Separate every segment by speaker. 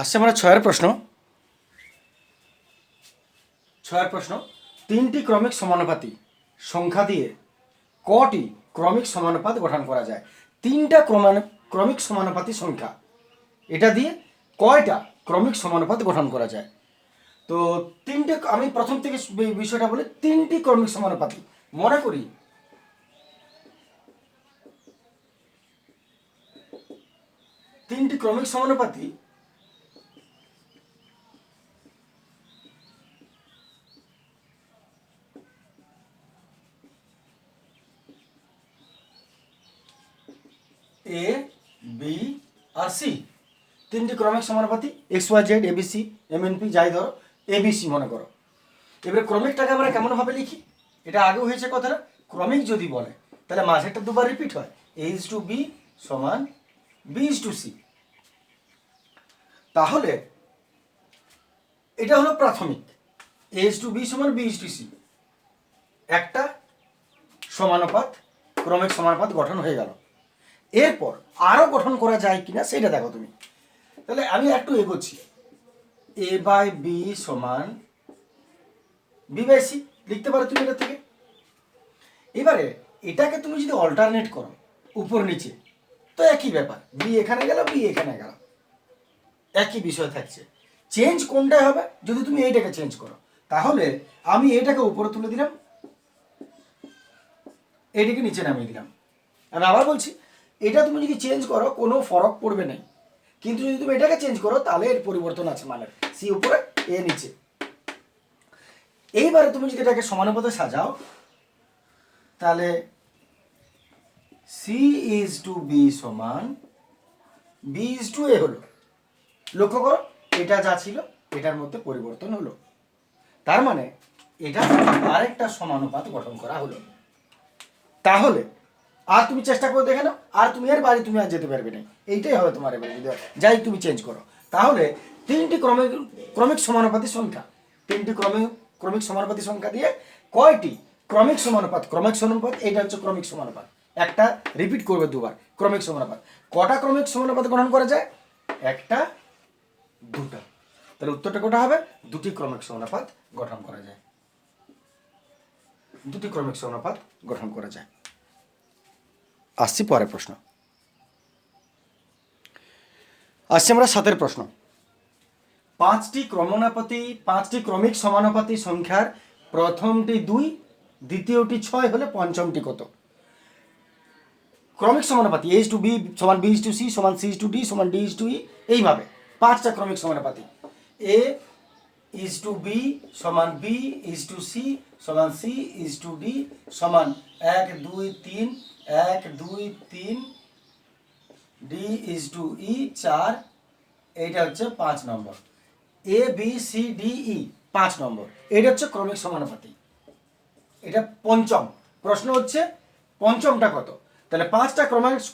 Speaker 1: আসছে আমরা ছয়ের প্রশ্ন তিনটি ক্রমিক সমানুপাতি সংখ্যা দিয়ে কটি ক্রমিক সমানুপাত গঠন করা যায়? তিনটা ক্রমিক সমানুপাতি সংখ্যা, এটা দিয়ে কয়টা ক্রমিক সমানুপাত গঠন করা যায়? তো তিনটে, আমি প্রথম থেকে বিষয়টা বলি। তিনটি ক্রমিক সমানুপাতি, মনে করি তিনটি ক্রমিক সমানুপাতি এ, বি আর সি। তিনটি ক্রমিক সমানুপাতি x y z, ABC, MNP, যাই ধরো, এবিসি মনে করো। এবারে ক্রমিকটাকে আমরা কেমনভাবে লিখি? এটা আগেও হয়েছে কথাটা। ক্রমিক যদি বলে তাহলে মাঝেরটা দুবার রিপিট হয়, এ ইজ টু বি সমান বি ইজ টু সি। তাহলে এটা হলো প্রাথমিক, এ ইজ টু বি সমান বি ইজ টু সি। একটা সমানুপাত, ক্রমিক সমানুপাত গঠন হয়ে গেল। এরপর আরও গঠন করা যায় কিনা সেটা দেখো তুমি। তাহলে আমি একটু এগোচ্ছি, এ বাই বি সমান বি বাই সি লিখতে পারো তুমি এটা থেকে। এবারে এটাকে তুমি যদি অল্টারনেট করো উপর নিচে, তো একই ব্যাপার, বি এখানে গেল, বি এখানে গেল, একই বিষয় থাকছে। চেঞ্জ কোনটায় হবে? যদি তুমি এইটাকে চেঞ্জ করো, তাহলে আমি এটাকে উপরে তুলে দিলাম, এটাকে নিচে নামিয়ে দিলাম। আমি আবার বলছি, এটা তুমি যদি চেঞ্জ করো কোনো ফরক পড়বে না, কিন্তু যদি তুমি এটাকে চেঞ্জ করো তাহলে এর পরিবর্তন আছে, মানে সি উপরে এ নিচে। এইবারে তুমি যদি এটাকে সমানুপাতে সাজাও, তাহলে সি ইজ টু বি সমান বি ইজ টু এ হলো। লক্ষ্য করো, এটা যা ছিল এটার মধ্যে পরিবর্তন হলো, তার মানে এটা আরেকটা সমানুপাত গঠন করা হলো। তাহলে আর তুমি চেষ্টা করে দেখে নাও, আর তুমি এর বাড়ি তুমি আর যেতে পারবে না, এইটাই হবে তোমার এবারে যদি যাই তুমি চেঞ্জ করো। তাহলে তিনটি ক্রমিক সমানুপাতি সংখ্যা, তিনটি ক্রমিক সমানুপাতি সংখ্যা দিয়ে কয়টি ক্রমিক সমানুপাত, এটা হচ্ছে ক্রমিক সমানুপাত, একটা রিপিট করবে দুবার, ক্রমিক সমানুপাত। কটা ক্রমিক সমানুপাত গঠন করা যায়? একটা, দুটা। তাহলে উত্তরটা কোটা হবে? দুটি ক্রমিক সমানুপাত গঠন করা যায়, দুটি ক্রমিক সমানুপাত গঠন করা যায়। আসছি পরের প্রশ্ন। আসছি আমরা 7 প্রশ্ন। পাঁচটি ক্রমিক সমানুপাতি সংখ্যার প্রথমটি 2, দ্বিতীয়টি 6 হলে পঞ্চমটি কত? ক্রমিক সমানুপাতি এ ইজ টু বি সমান বি ইজ টু সি সমান সি ইজ টু ডি সমান ডি ইজ টু ই, এইভাবে 5টা ক্রমিক সমানুপাতি। এ ইজ টু বি সমান বি ইজ টু সি সমান সি ইজ টু ডি সমান 1 2 3 1 2 3 ডি ইজ টু ই 4, এইটা হচ্ছে 5 নম্বর। A B C D E 5 নম্বর, এটা হচ্ছে ক্রমিক সমানুপাতি। এটা পঞ্চম প্রশ্ন হচ্ছে, পঞ্চমটা কত? তাহলে 5টা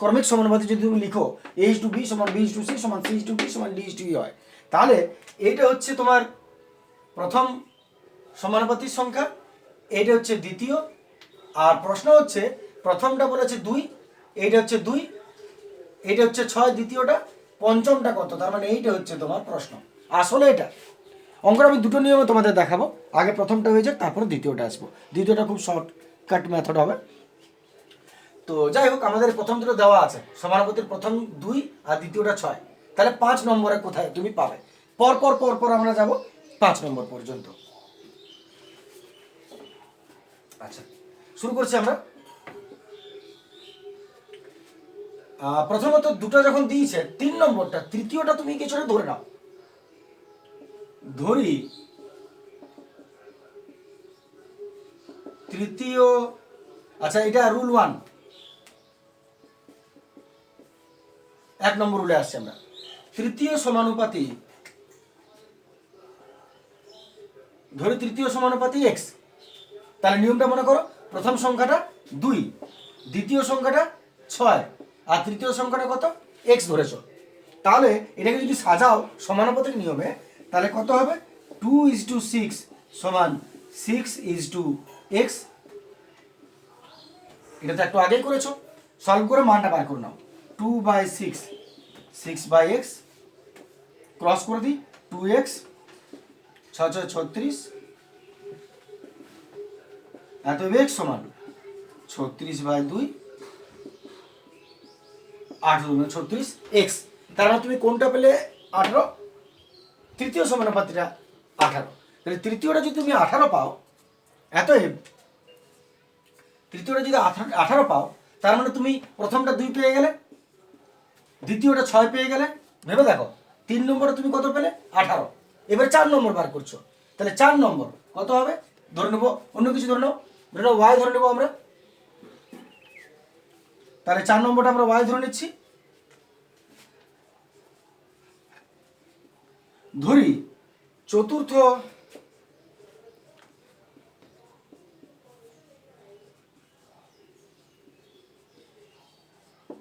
Speaker 1: ক্রমিক সমানুপাতি যদি তুমি লিখো, এ ইজ টু বি সমান বি ইজ টু সি সমান সি ইজ টু ডি সমান ডি ইজ টু ই হয়, তাহলে এইটা হচ্ছে তোমার প্রথম সমানুপাতির সংখ্যা, এইটা হচ্ছে দ্বিতীয়। আর প্রশ্ন হচ্ছে, প্রথমটা বলেছে 2, এইটা হচ্ছে 2, এইটা হচ্ছে 6 দ্বিতীয়টা, পঞ্চমটা কত? তার মানে এইটা হচ্ছে তোমার প্রশ্ন। আসলে এটা অঙ্কটা আমি দুটো নিয়মে তোমাদের দেখাবো, আগে প্রথমটা হয়ে যাক, তারপরে দ্বিতীয়টা আসবো। দ্বিতীয়টা খুব শর্টকাট মেথড হবে। তো যাই হোক, আমাদের প্রথম দুটো দেওয়া আছে, সমানুপাতির প্রথম 2 আর দ্বিতীয়টা 6, তাহলে 5 নম্বরে কোথায় তুমি পাবে? পর আমরা যাব 5 নম্বর পর্যন্ত। আচ্ছা, শুরু করছি আমরা। প্রথমত দুটো যখন দিয়েছে, 3 নম্বরটা, তৃতীয়টা তুমি কিছুটা ধরে নাও, ধরি তৃতীয়। আচ্ছা, এটা রুল 1, 1 নম্বর রুলে আসছে আমরা। তৃতীয় সমানুপাতি, ধরি তৃতীয় সমানুপাতি এক্স। তাহলে নিয়মটা মনে করো, প্রথম সংখ্যাটা 2, দ্বিতীয় সংখ্যাটা 6, আর তৃতীয় সংখ্যাটা কত? এক্স ধরেছো। তাহলে এটাকে যদি সাজাও সমানুপাতিক নিয়মে, তাহলে কত হবে? 2:6 সমান 6:x। এটা তো একটু আগেই করেছো, সলভ করে মানটা বার করে নাও। 2/6 6/x ক্রস করে দিই, 2x 6 6 36, এত x সমান 36/2, 8 36 x। তার মানে তুমি কোনটা পেলে? 18। তৃতীয় সমানুপাতিটা 18। তাহলে তৃতীয়টা যদি তুমি 18 পাও, তৃতীয়টা যদি 18 পাও, তার মানে তুমি প্রথমটা 2 পেয়ে গেলে, দ্বিতীয়টা 6 পেয়ে গেলে। ভেবে দেখো, 3 নম্বরে তুমি কত পেলে? 18। এবার 4 নম্বর বার করছো, তাহলে 4 নম্বর কত হবে? ধরে নেবো অন্য কিছু, ধরে নাও y ধরে নেবো আমরা। তাহলে 4 নম্বরটা আমরা y ধরে নিচ্ছি। ধরি চতুর্থ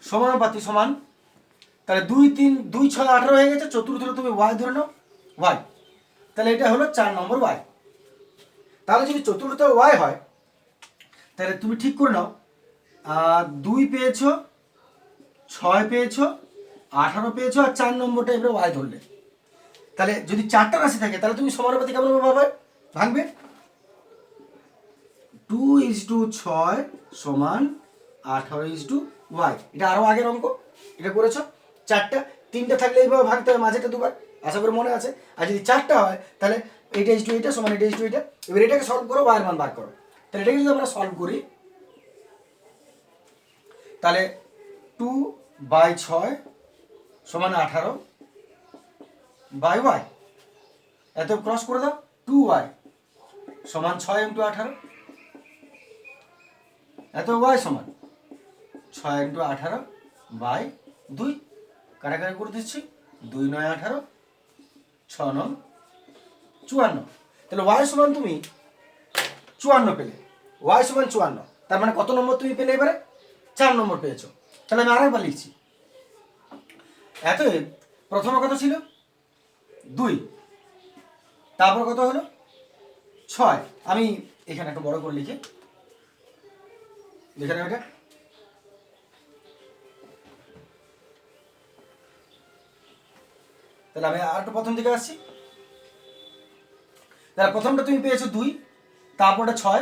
Speaker 1: সমানুপাতি সমান, তাহলে 2 3 2 6 18 হয়ে গেছে। চতুর্থটা তুমি y ধরে নাও, y। তাহলে এটা হলো 4 নম্বর y। তাহলে যদি চতুর্থ y হয়, তাহলে তুমি ঠিক করে নাও, 2 পেয়েছো, 6 পেয়েছো, 18 পেয়েছো, আর 4 নম্বরটা এবারে y ধরলে। তাহলে যদি 4টা রাশি থাকে, তাহলে তুমি সমানুপাতি কেমন ভাবে ভাঙবে? 2:6 সমান 18:y। এটা আরো আগের অঙ্ক, এটা করেছো। 4টা, 3টা থাকলে এইভাবে ভাঙতে হবে, মাঝেটা দুবার, আশা করি মনে আছে। আর যদি 4টা হয়, তাহলে এইটা ইস টু এইটা সমান এটা ইস টু এইটা। এবার এটাকে সলভ করো, y এর মান বার করো। তাহলে এটাকে যদি আমরা সলভ করি, তাহলে 2/6 সমান 18/y। এত ক্রস করে দাও, 2y সমান 6 × 18, এত y সমান 6 × 18/2। কাটাকাটি করে দিচ্ছি, 2 × 9 = 18, 6 × 9 = 54। তাহলে y সমান তুমি 54 পেলে, y সমান 54। তার মানে কত নম্বর তুমি পেলে? এবারে 4 নম্বর পেয়েছো। তাহলে আমি আরেকবার লিখছি। এত প্রথমে কত ছিল? 2, তারপর কত হলো? 6। আমি এখানে একটা বড় করে লিখি, লিখে নাও এটা। তাহলে আমি আর একটু প্রথম দিকে আসছি। তাহলে প্রথমটা তুমি পেয়েছো 2, তারপরটা 6,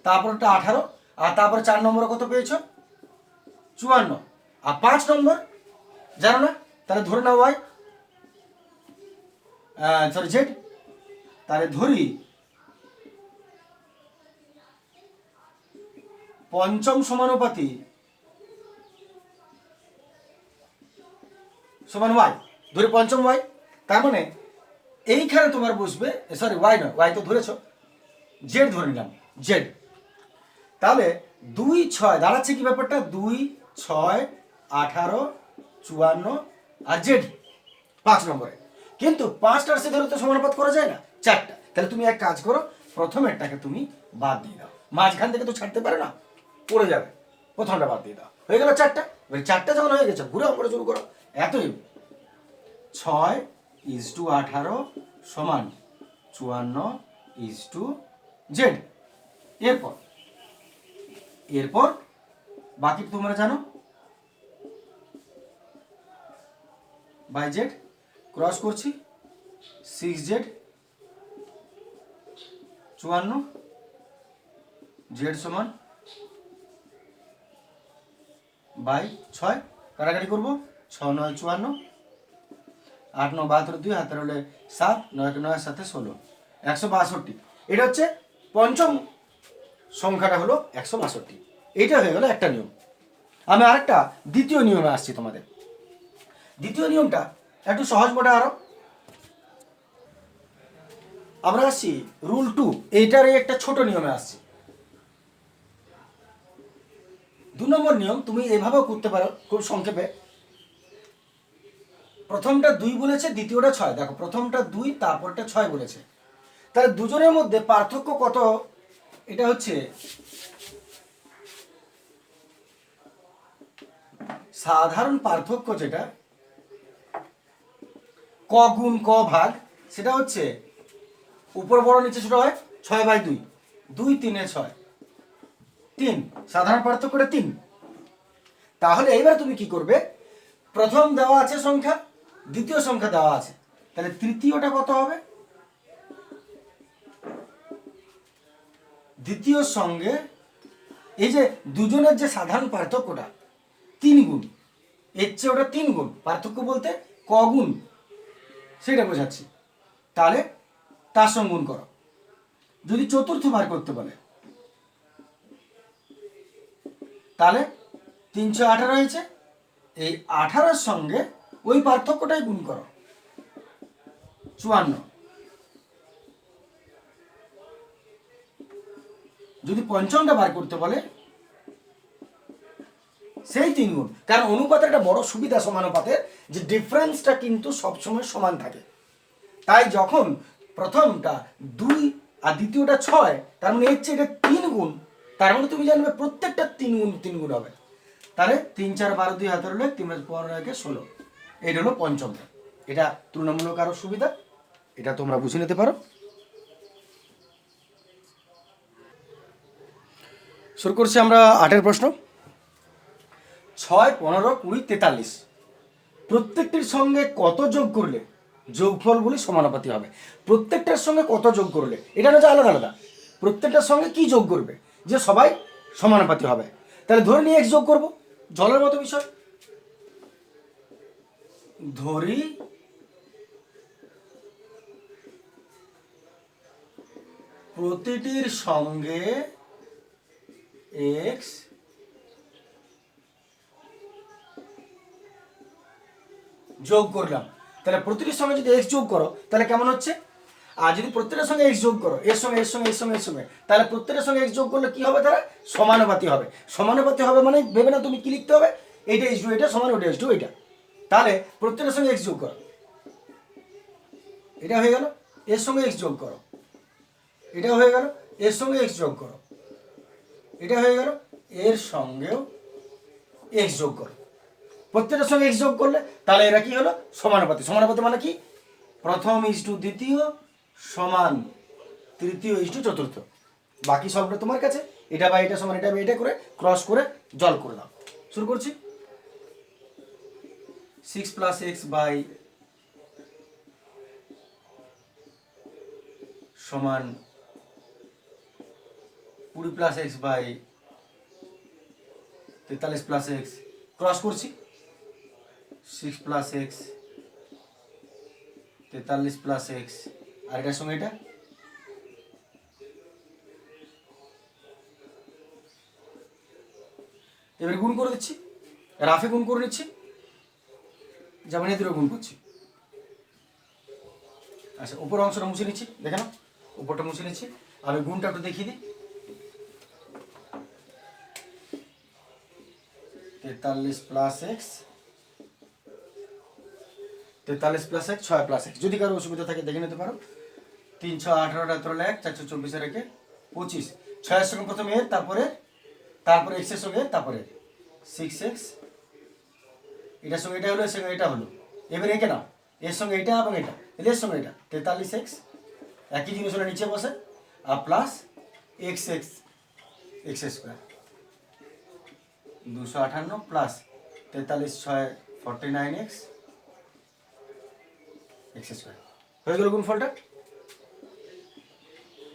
Speaker 1: তারপরটা 18, আর তারপরে 4 নম্বরে কত পেয়েছো? 54। আর 5 নম্বর জানো না, তাহলে ধরে নাও y, সরি z। তাহলে ধরি পঞ্চম সমানুপাতি সমান y। ধরি পঞ্চম y, তার মানে এইখানে তোমার বসবে, সরি y নয়, y তো ধরেছো, z ধরে নিলাম, z। তাহলে 2 6 দাঁড়াচ্ছে কি ব্যাপারটা? 2 6 18 54 আর z 5 নম্বরে। কিন্তু 5টার সাথে ধরে তো সমানুপাত করা যায় না, 4টা। তাহলে তুমি এক কাজ করো, প্রথমেরটাকে তুমি বাদ দিয়ে দাও, মাঝখান থেকে তো ছাড়তে পারে না, পড়ে যাবে। প্রথমটা বাদ দিয়ে দাও, হয়ে গেল 4টা। এবার 4টা যখন হয়ে গেছে, ঘুরে অঙ্কটা শুরু করো। এতই 6 = 18 সমান 54 = z। এরপর বাকি তোমরা জানো, বাই z ক্রস করছি, 6z 54, z সমান বাই 6। কাটাকাটি করবো, 6 9 54, 8 9 72, 2 হাতের হলে 7, 9 9 7 16, 162। এটা হচ্ছে পঞ্চম সংখ্যাটা হলো 162। এইটা হয়ে গেল একটা নিয়ম। আমি আরেকটা দ্বিতীয় নিয়মে আসছি তোমাদের। দ্বিতীয় নিয়মটা একটু সহজ বটে আরো। আমরা আসছি রুল 2, এইটার একটা ছোট নিয়মে আসছি। 2 নম্বর নিয়ম তুমি এভাবেও করতে পারো খুব সংক্ষেপে। প্রথমটা 2 বলেছে, দ্বিতীয়টা 6। দেখো প্রথমটা 2, তারপরটা 6 বলেছে। তাহলে দুজনের মধ্যে পার্থক্য কত? এটা হচ্ছে সাধারণ পার্থক্য, যেটা ক গুণ ক ভাগ, সেটা হচ্ছে উপর বড় নিচে ছোট হয়, 6/2, 2 3 6, 3। সাধারণ পার্থক্যটা 3। তাহলে এইবার তুমি কি করবে? প্রথম দেওয়া আছে সংখ্যা, দ্বিতীয় সংখ্যা দেওয়া আছে, তাহলে তৃতীয়টা কত হবে? দ্বিতীয়র সঙ্গে এই যে দুজনের যে সাধারণ পার্থক্যটা 3 গুণ, এর চেয়ে ওটা 3 গুণ, পার্থক্য বলতে কগুণ সেটা বোঝাচ্ছি। তাহলে তার সঙ্গে গুণ করো। যদি চতুর্থ বার করতে বলে তাহলে 318 হয়েছে, এই 18-র সঙ্গে ওই পার্থক্যটাই গুণ করো, 54। যদি পঞ্চমটা বার করতে বলে সেই 3 গুণ, কারণ অনুপাতের একটা বড় সুবিধা সমানুপাতের যে ডিফারেন্সটা কিন্তু সবসময় সমান থাকে। তাই যখন প্রথমটা 2 আর দ্বিতীয়টা 6, তার মানে এর চেয়ে এটা 3 গুণ, তার মানে তুমি জানবে প্রত্যেকটা 3 গুণ হবে। তাহলে 3 4 12 2 হাতের হলে 3 15 16, এটা হলো পঞ্চমটা। এটা তুলনামূলক আরো সুবিধা, এটা তোমরা বুঝে নিতে পারো। শুরু করছি আমরা 8-এর প্রশ্ন। 6 15 20 43 প্রত্যেকটির সঙ্গে কত যোগ করলে যোগফলগুলি সমানুপাতি হবে? প্রত্যেকটার সঙ্গে কত যোগ করলে, এটা হচ্ছে আলাদা আলাদা। প্রত্যেকটার সঙ্গে কি যোগ করবে যে সবাই সমানুপাতি হবে? তাহলে ধরে নিয়ে x যোগ করব, জলের মতো বিষয়। ধরি প্রতিটির সঙ্গে x যোগ করলাম। তাহলে প্রতিটির সঙ্গে যদি x যোগ করো তাহলে কেমন হচ্ছে? আর যদি প্রত্যেকটার সঙ্গে x যোগ করো, এর সঙ্গে এর সঙ্গে এর সঙ্গে এর সঙ্গে, তাহলে প্রত্যেকটার সঙ্গে x যোগ করলে কি হবে? তারা সমানুপাতি হবে। সমানুপাতি হবে মানে ভেবে না তুমি কি লিখতে হবে, এইটা h2 এটা সমান ওটা h2 এটা। তাহলে প্রত্যেকটার সঙ্গে x যোগ করো, এটা হয়ে গেল। এর সঙ্গে x যোগ করো, এটা হয়ে গেল। এর সঙ্গে x যোগ করো, এটা হয়ে গেল। এর সঙ্গেও x যোগ করো। প্রত্যেকটার সঙ্গে x যোগ করলে তাহলে এরা কি হলো? সমানুপাতি। সমানুপাতি মানে কি? প্রথম ইস্টু দ্বিতীয় সমান তৃতীয় ইস্টু চতুর্থ। বাকি সবটা তোমার কাছে, এটা বা এটা সমান এটা বা এটা করে ক্রস করে জল করে দাও। শুরু করছি। 6 + x বাই সমান 20 + x বাই 43 + x ক্রস করছি। 6 + x 43 + x আর এটার সঙ্গে এটা, এবার গুণ করে দিচ্ছি, রাফে গুণ করে নিচ্ছি, যেমন এদেরও গুণ করছি। আচ্ছা, উপর অংশটা মুছে নিচ্ছি, দেখে নাও, উপরটা মুছে নিচ্ছি। আমি গুণটা একটু দেখিয়ে দিই। 43 + x 43 + x 6 + x। যদি কারো অসুবিধা থাকে দেখে নিতে পারো। 3 6 18 18 1 4 24 এর একে 25, 6 এর সঙ্গে প্রথমে এর, তারপরে x এর সঙ্গে, তারপরে 6x, এটার সঙ্গে এটা হলো, এর সঙ্গে এটা হলো। এবার একে নাও, এর সঙ্গে এটা এবং এটা, এর সঙ্গে এটা 43x, একই জিনিস হলো নিচে বসে, আর plus x square 258 plus 43 6 49x square. হয়ে গেল গুণফলটা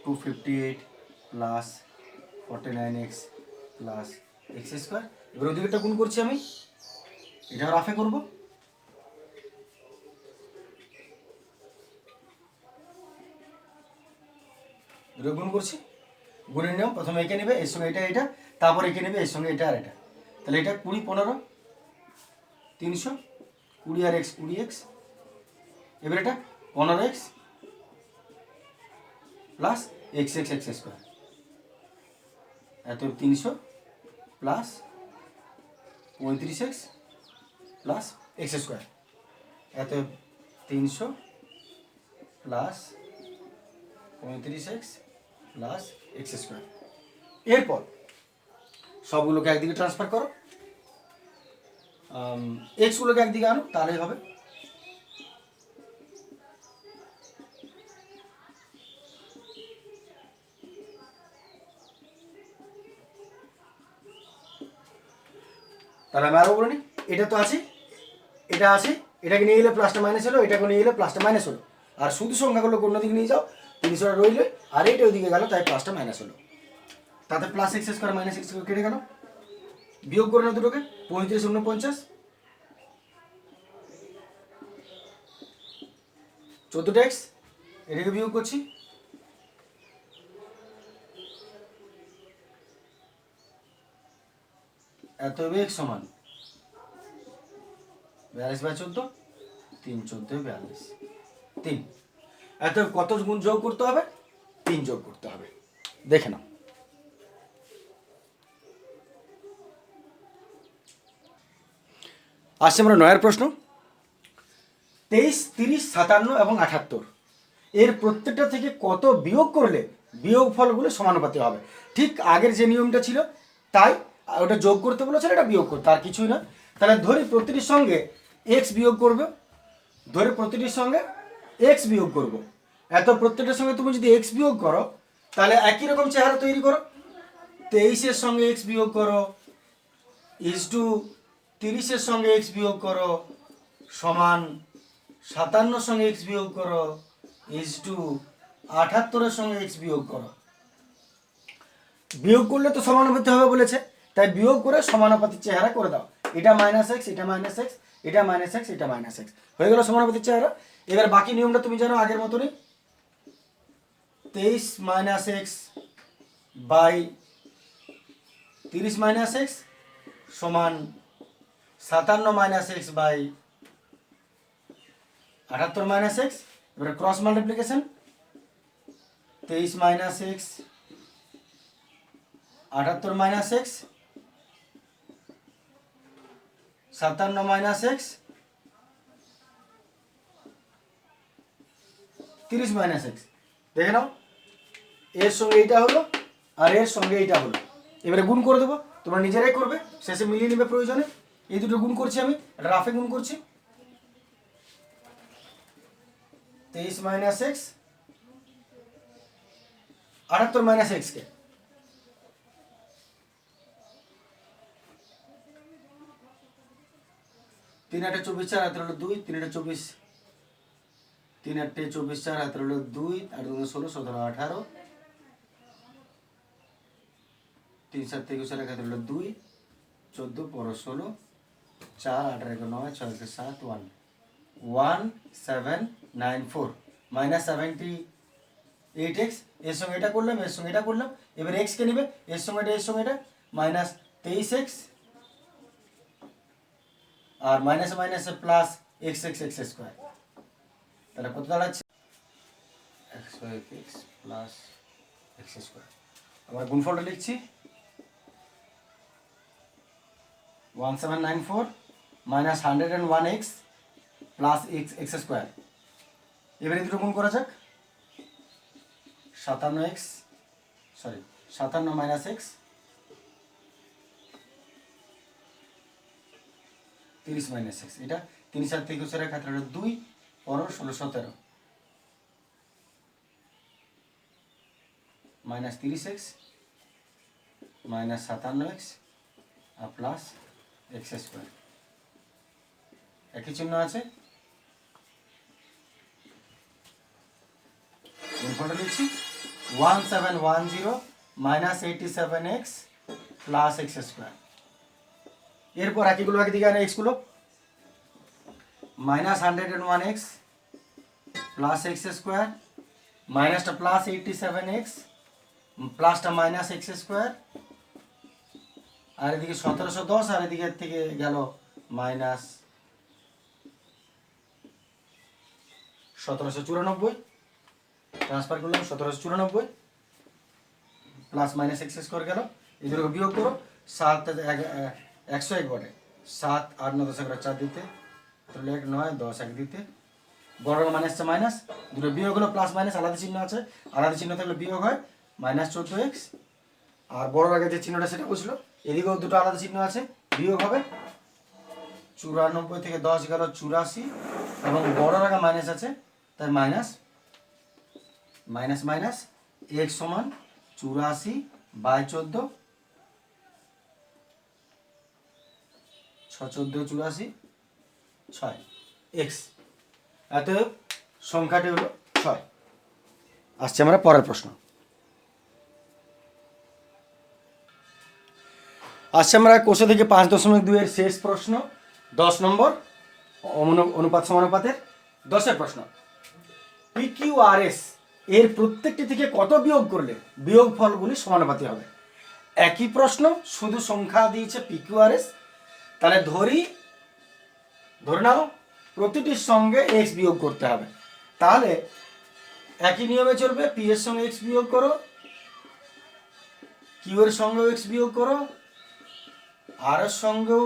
Speaker 1: 258 plus 49x plus x square. এবার ওদিকেটা গুণ করছি আমি, এটা রাফে করব। গুণ করছি, গুণের নিয়ম, প্রথমে একে নেবে, এর সঙ্গে এটা এটা, তারপর একে নেবে, এর সঙ্গে এটা আর এটা। তাহলে এটা 20 15 300, 20 আর x 20x। এবার এটা 15x প্লাস x স্কোয়ার, এত 300 plus 35x plus x square, এত 300 plus 35x plus x square. এরপর সবগুলোকে একদিকে ট্রান্সফার করো, এক্সগুলোকে একদিকে আনো, তাহলেই হবে। তাহলে আমি আরো বলে নিই, এটা তো আছে, এটা আছে, এটাকে নিয়ে গেলে প্লাসটা মাইনাস হলো, এটাকে নিয়ে গেলে প্লাসটা মাইনাস হলো। আর শুধু সংখ্যাগুলো অন্যদিকে নিয়ে যাও, 300টা রইলো, আর এইটা ওইদিকে গেল, তাই প্লাসটা মাইনাস হলো। তাতে plus x square minus x square কেটে গেল। বিয়োগ করে না দুটোকে, 35 49, 14টা এক্স, এটাকে বিয়োগ করছি, এত এক্স সমান 42/14, 3 14 42, 3। এত কত গুণ যোগ করতে হবে? 3 যোগ করতে হবে। দেখে নাও। আসছে আমরা 9 প্রশ্ন। 23, 30, 57 এবং 78 এর প্রত্যেকটা থেকে কত বিয়োগ করলে বিয়োগ ফলগুলো সমানুপাতি হবে। ঠিক আগের যে নিয়মটা ছিল তাই, ওটা যোগ করতে বলেছিল, এটা বিয়োগ করতে, আর কিছুই না। তাহলে ধরি প্রতিটির সঙ্গে এক্স বিয়োগ করবে, ধরে প্রতিটির সঙ্গে এক্স বিয়োগ করব। এত প্রত্যেকটার সঙ্গে তুমি যদি এক্স বিয়োগ করো, তাহলে একই রকম চেহারা তৈরি করো। 23-এর সঙ্গে এক্স বিয়োগ করো ইজ টু 30-এর সঙ্গে এক্স বিয়োগ করো সমান 57-এর সঙ্গে এক্স বিয়োগ করো ইজ টু 78-এর সঙ্গে এক্স বিয়োগ করো। বিয়োগ করলে তো সমানুপাতি হবে বলেছে, তাই বিয়োগ করে সমানুপাতির চেহারা করে দাও। এটা মাইনাস এক্স, এটা মাইনাস এক্স, এটা মাইনাস এক্স, এটা মাইনাস এক্স, হয়ে গেল সমানুপাতির চেহারা। এবার বাকি নিয়মটা তুমি জানো আগের মতনই। 23 minus x by 30 minus x সমান 57 minus x by 78 minus x. এবারে cross multiplication, 23 minus x 78 minus x 57 minus x 30 minus x. দেখে নাও, এর সঙ্গে এইটা হলো আর এর সঙ্গে এইটা হলো। এবারে গুণ করে দেবো, তোমরা নিজেরাই করবে, শেষে মিলিয়ে নেবে প্রয়োজনে। এই দুটো গুণ করছি আমি, এটা রাফে গুণ করছি। 23 মাইনাস এক্স 78 মাইনাস এক্সকে 3 8 24 4 হাতের হলো 2, 3 8 24, 3 8 24 4 হাতের হলো 2, 8 2 16 17 18, 3 7 21 1 হাতের হলো 2, 14 15 16, 4 8 1 9 6 1 7 1 1 7 9 4 মাইনাস 78x। এর সঙ্গে এটা করলাম, এর সঙ্গে এটা করলাম। এবার x কে নেবে, এর সঙ্গে এটা, এর সঙ্গে এটা, মাইনাস 23x আর মাইনাস মাইনাসে plus x x x square. তাহলে কত দাঁড়াচ্ছে? X plus x square. আমরা গুণফলটা লিখছি 1794 minus 101x plus x x square. এবারে দুটো গুণ করা যাক, 57 মাইনাস এক্স 30 মাইনাস এক্স। এটা 3 7 21 এর ক্ষেত্রে 2 15 16 17 মাইনাস 30x মাইনাস 57x আর প্লাস এক্স স্কোয়ার। একই চিহ্ন আছে, গুণফলটা লিখছি 1710 minus 87x plus x square. এরপর একইগুলো একদিকে আনে, এক্সগুলো minus 101x plus x square, মাইনাসটা প্লাস 87x প্লাসটা মাইনাস এক্স স্কোয়ার, আর এদিকে 1710 আর এদিকে থেকে গেল মাইনাস 1794, ট্রান্সফার করলাম 1794 প্লাস মাইনাস এক্স স্কোয়ার গেল। এই দুটোকে বিয়োগ করো, 7 101 বটে, 7 8 9 10 4 দিতে, তাহলে 1 9 10 1 দিতে, বড় মাইনাসটা মাইনাস, দুটো বিয়োগ হলো প্লাস মাইনাস আলাদা চিহ্ন আছে, আলাদা চিহ্ন থাকলে বিয়োগ হয় মাইনাস 14x। আর বড় আগে যে চিহ্নটা সেটা বুঝলো, এদিকেও দুটো আলাদা চিহ্ন আছে, বিয়োগ হবে 94 থেকে 10 গেল 84 এবং বড় আগে মাইনাস আছে, তাই মাইনাস মাইনাস মাইনাস x সমান 84/14, 6 14 84 6। এক্স। অতএব সংখ্যাটি হলো 6। আসছে আমরা পরের প্রশ্ন। আসছে আমরা কোষে থেকে 5.2 এর শেষ প্রশ্ন, 10 নম্বর অনুপাত সমানুপাতের 10-এর প্রশ্ন। PQRS এর প্রত্যেকটি থেকে কত বিয়োগ করলে বিয়োগ ফলগুলি সমানুপাতি হবে? একই প্রশ্ন, শুধু সংখ্যা দিয়েছে PQRS। তাহলে ধরে নাও প্রতিটির সঙ্গে এক্স বিয়োগ করতে হবে। তাহলে একই নিয়মে চলবে, পি এর সঙ্গে এক্স বিয়োগ করো, কিউ এর সঙ্গেও এক্স বিয়োগ করো, আর এর সঙ্গেও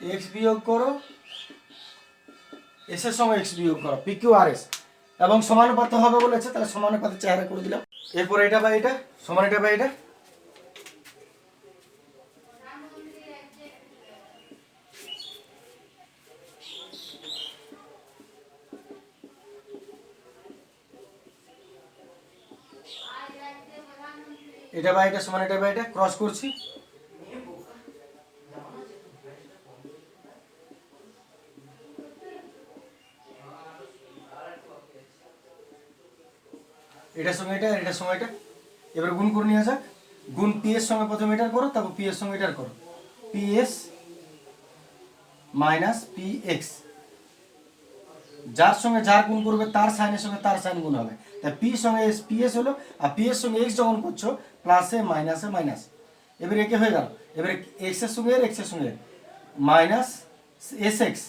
Speaker 1: এক্স বিয়োগ করো, এস এর সঙ্গে এক্স বিয়োগ করো, PQRS, এবং সমানুপাত হবে বলেছে, তাহলে সমানুপাতের চেহারা করে দিলাম। এরপর এটা বা এটা সমান, এটা বা এটা, এটা বা এটা সমান এটা বা এটা, ক্রস করছি। এটার সঙ্গে এটা, এটার সঙ্গে এটা, এবার গুণ করে নিয়ে যাক। গুণ পি এর সঙ্গে প্রথমে এটার করো, তারপর পি এর সঙ্গে এটার করো, P S minus P x. যার সঙ্গে যার গুণ করবে তার সাইনের সঙ্গে তার সাইন গুণ হবে, তাই পি সঙ্গে এস পি এস হলো, আর পি এর সঙ্গে এক্স যখন করছো প্লাসে মাইনাসে মাইনাস, এবার একে হয়ে গেল। এবারে এক্স এর সঙ্গে এক্স এর সঙ্গে মাইনাস এস এক্স,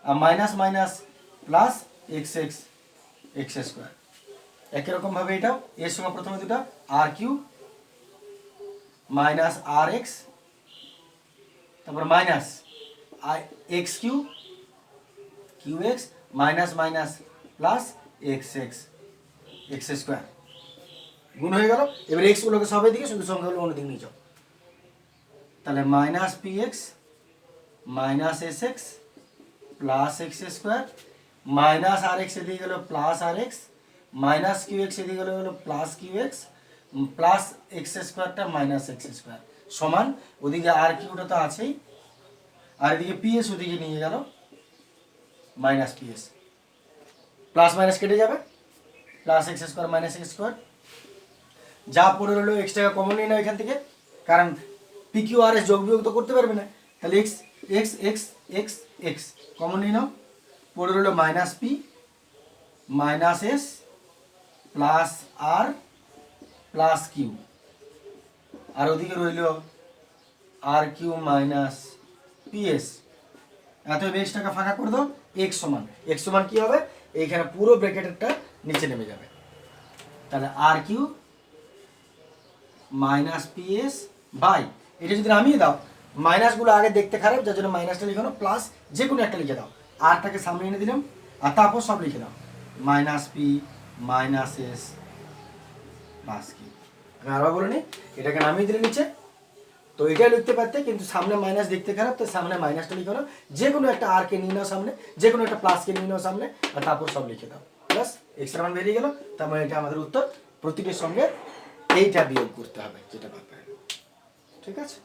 Speaker 1: আর minus minus plus x x x square. একই রকম ভাবে এটাও এর সঙ্গে প্রথমে দুটা R Q minus R x, তারপর minus x Q Q x minus minus plus x x x square, গুণ হয়ে গেল। এবার এক্স গুলোকে সবাই দিকে, শুধু সংখ্যাগুলো অন্যদিকে নিয়ে যাও। তাহলে minus P x minus S x plus x square, minus R x এদিকে গেল plus R x, minus Q x এদিকে গেল plus Q x, plus x স্কোয়ারটা মাইনাস এক্স স্কোয়ার, সমান ওদিকে আর কিউটা তো আছেই, আর এদিকে পিএস ওদিকে নিয়ে গেল মাইনাস পিএস, প্লাস মাইনাস কেটে যাবে, plus x square minus x square. যা পড়ে রইলো এক্সটাকে কমন নিয়ে নাও এখান থেকে, কারণ PQRS যোগ বিয়োগ তো করতে পারবে না, তাহলে x x x x x common নিয়ে নাও, পড়ে রইলো minus P minus S plus R plus Q, আর ওদিকে রইল আর কিউ মাইনাস পিএস। এত এক্সটাকে ফাঁকা করে দাও, এক্স সমান কি হবে, এইখানে পুরো ব্র্যাকেটেরটা নিচে নেমে যাবে। তাহলে আর কিউ মাইনাস পিএস বাই, এটা যদি নামিয়ে দাও, মাইনাসগুলো আগে দেখতে খারাপ, যার জন্য মাইনাসটা লিখে নাও, প্লাস যে কোনো একটা লিখে দাও, আরটাকে সামনে এনে দিলাম, আর তারপর সব লিখে দাও, minus P minus S plus Q. আমি আরও বলে নিই, এটাকে নামিয়ে দিলে নিচে, তো এটাই লিখতে পারতে, কিন্তু সামনে মাইনাস দেখতে খারাপ, তো সামনে মাইনাসটা লিখে নাও, যে কোনো একটা আরকে নিয়ে নাও সামনে, যে কোনো একটা প্লাসকে নিয়ে নাও সামনে, আর তারপর সব লিখে দাও, প্লাস এক্সট্রা মান বেরিয়ে গেল। তার মানে এটা আমাদের উত্তর, প্রতিটির সঙ্গে এইটা বিয়োগ করতে হবে যেটা ভাববে, ঠিক আছে।